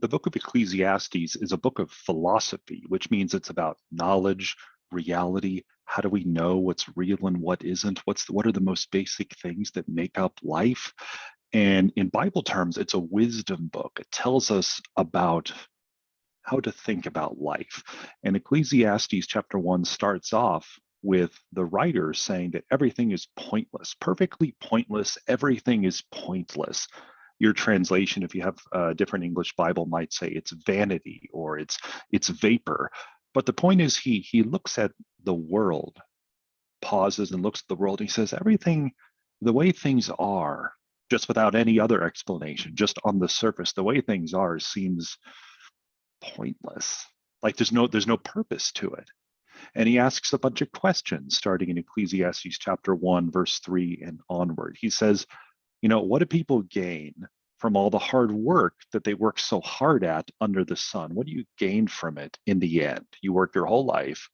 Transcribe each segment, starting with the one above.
the book of Ecclesiastes is a book of philosophy, which means it's about knowledge, reality. How do we know what's real and what isn't? What are the most basic things that make up life? And in Bible terms, it's a wisdom book. It tells us about how to think about life. And Ecclesiastes chapter 1 starts off with the writer saying that everything is pointless, perfectly pointless. Everything is pointless. Your translation, if you have a different English Bible, might say it's vanity or it's vapor. But the point is, he looks at the world, pauses and looks at the world. And he says everything, the way things are, just without any other explanation, just on the surface, the way things are seems pointless. Like there's no purpose to it. And he asks a bunch of questions starting in Ecclesiastes chapter 1, verse 3 and onward. He says, what do people gain from all the hard work that they work so hard at under the sun? What do you gain from it in the end? You work your whole life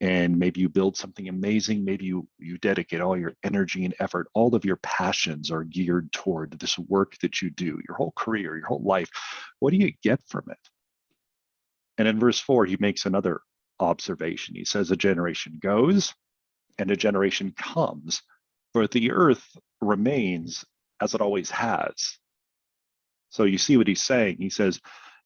and maybe you build something amazing. Maybe you dedicate all your energy and effort. All of your passions are geared toward this work that you do, your whole career, your whole life. What do you get from it? And in verse 4, he makes another observation. He says, a generation goes and a generation comes, but the earth remains as it always has. So you see what he's saying. He says,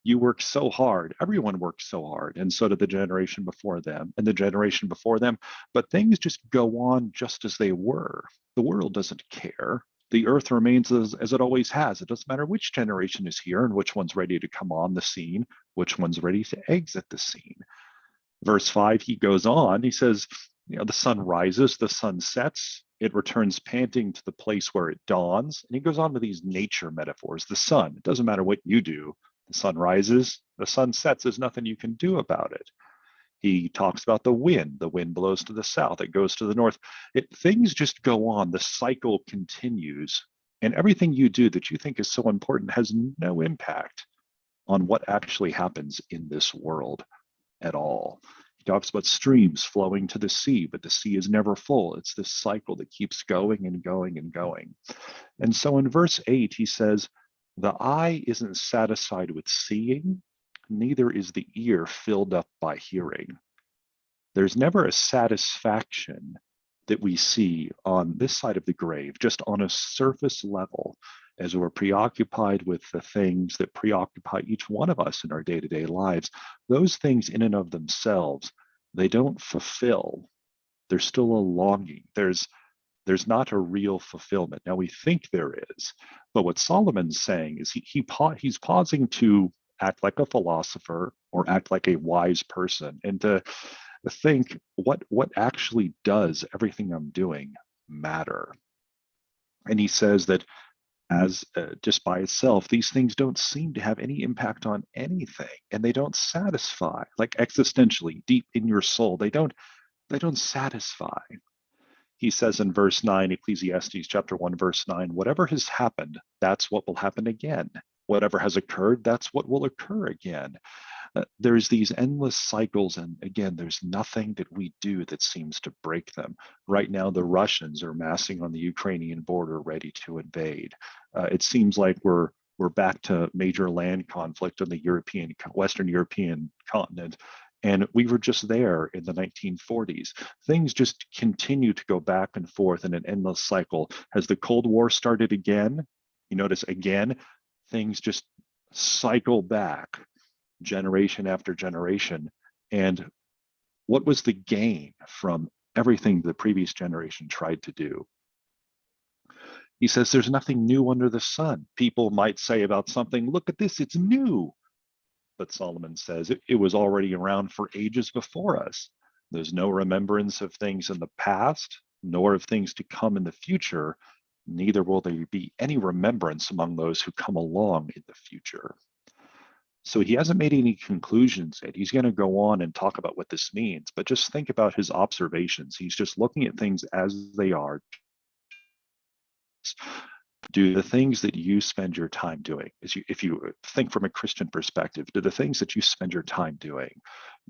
you work so hard. Everyone works so hard. And so did the generation before them and the generation before them. But things just go on just as they were. The world doesn't care. The earth remains as it always has. It doesn't matter which generation is here and which one's ready to come on the scene, which one's ready to exit the scene. Verse 5, he goes on, he says, the sun rises, the sun sets, it returns panting to the place where it dawns. And he goes on with these nature metaphors. The sun, it doesn't matter what you do. The sun rises, the sun sets, there's nothing you can do about it. He talks about the wind. The wind blows to the south, it goes to the north. Things just go on. The cycle continues. And everything you do that you think is so important has no impact on what actually happens in this world at all. He talks about streams flowing to the sea, but the sea is never full. It's this cycle that keeps going and going and going. And so in verse 8, he says, the eye isn't satisfied with seeing, neither is the ear filled up by hearing. There's never a satisfaction that we see on this side of the grave, just on a surface level, as we're preoccupied with the things that preoccupy each one of us in our day-to-day lives. Those things in and of themselves, they don't fulfill. There's still a longing. There's not a real fulfillment. Now we think there is, but what Solomon's saying is he's pausing to act like a philosopher or act like a wise person and to think what actually does everything I'm doing matter. And he says that as just by itself, these things don't seem to have any impact on anything, and they don't satisfy, like existentially deep in your soul. They don't satisfy. He says in verse 9, Ecclesiastes chapter 1, verse 9, whatever has happened, that's what will happen again. Whatever has occurred, that's what will occur again. There's these endless cycles, and again, there's nothing that we do that seems to break them. Right now, the Russians are massing on the Ukrainian border, ready to invade. It seems like we're back to major land conflict on the Western European continent. And we were just there in the 1940s. Things just continue to go back and forth in an endless cycle. Has the Cold War started again? You notice again, things just cycle back generation after generation. And what was the gain from everything the previous generation tried to do? He says there's nothing new under the sun. People might say about something, look at this, it's new. But Solomon says it was already around for ages before us. There's no remembrance of things in the past, nor of things to come in the future. Neither will there be any remembrance among those who come along in the future. So he hasn't made any conclusions yet. He's going to go on and talk about what this means, but just think about his observations. He's just looking at things as they are. Do the things that you spend your time doing, if you think from a Christian perspective, do the things that you spend your time doing,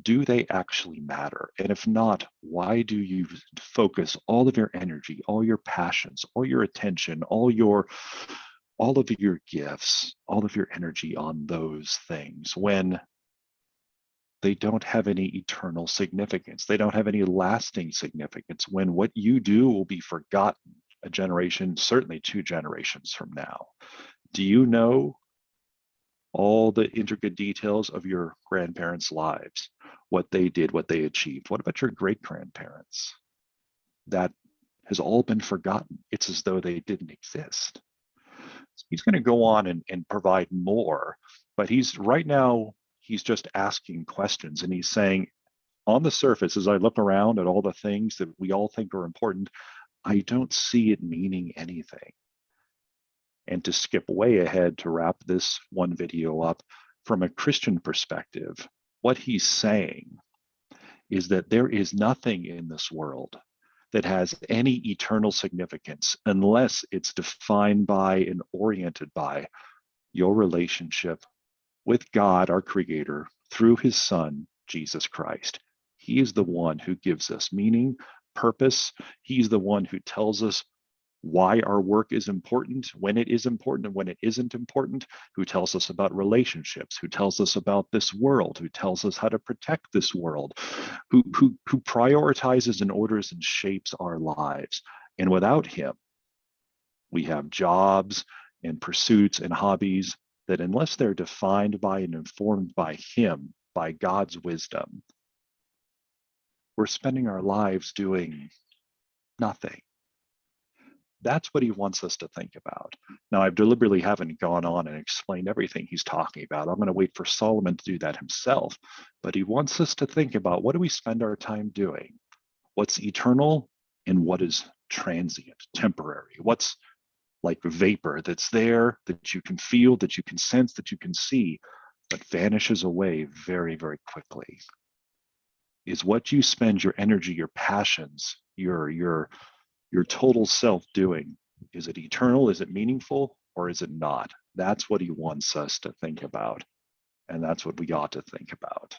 do they actually matter? And if not, why do you focus all of your energy, all your passions, all your attention, all your all of your gifts, all of your energy on those things when they don't have any eternal significance. They don't have any lasting significance when what you do will be forgotten a generation, certainly 2 generations from now. Do you know all the intricate details of your grandparents' lives, what they did, what they achieved? What about your great grandparents? That has all been forgotten. It's as though they didn't exist. So he's going to go on and provide more, but he's right now, he's just asking questions and he's saying, on the surface, as I look around at all the things that we all think are important, I don't see it meaning anything. And to skip way ahead to wrap this one video up, from a Christian perspective, what he's saying is that there is nothing in this world that has any eternal significance unless it's defined by and oriented by your relationship with God, our Creator, through His Son, Jesus Christ. He is the one who gives us meaning, purpose. He's the one who tells us why our work is important, when it is important and when it isn't important, who tells us about relationships, who tells us about this world, who tells us how to protect this world, who prioritizes and orders and shapes our lives. And without him, we have jobs and pursuits and hobbies that, unless they're defined by and informed by him, by God's wisdom, we're spending our lives doing nothing. That's what he wants us to think about. Now, I've deliberately haven't gone on and explained everything he's talking about. I'm going to wait for Solomon to do that himself. But he wants us to think about, what do we spend our time doing? What's eternal and what is transient, temporary? What's like vapor that's there, that you can feel, that you can sense, that you can see, but vanishes away very, very quickly? Is what you spend your energy, your passions, your total self doing, is it eternal? Is it meaningful? Or is it not? That's what he wants us to think about. And that's what we ought to think about.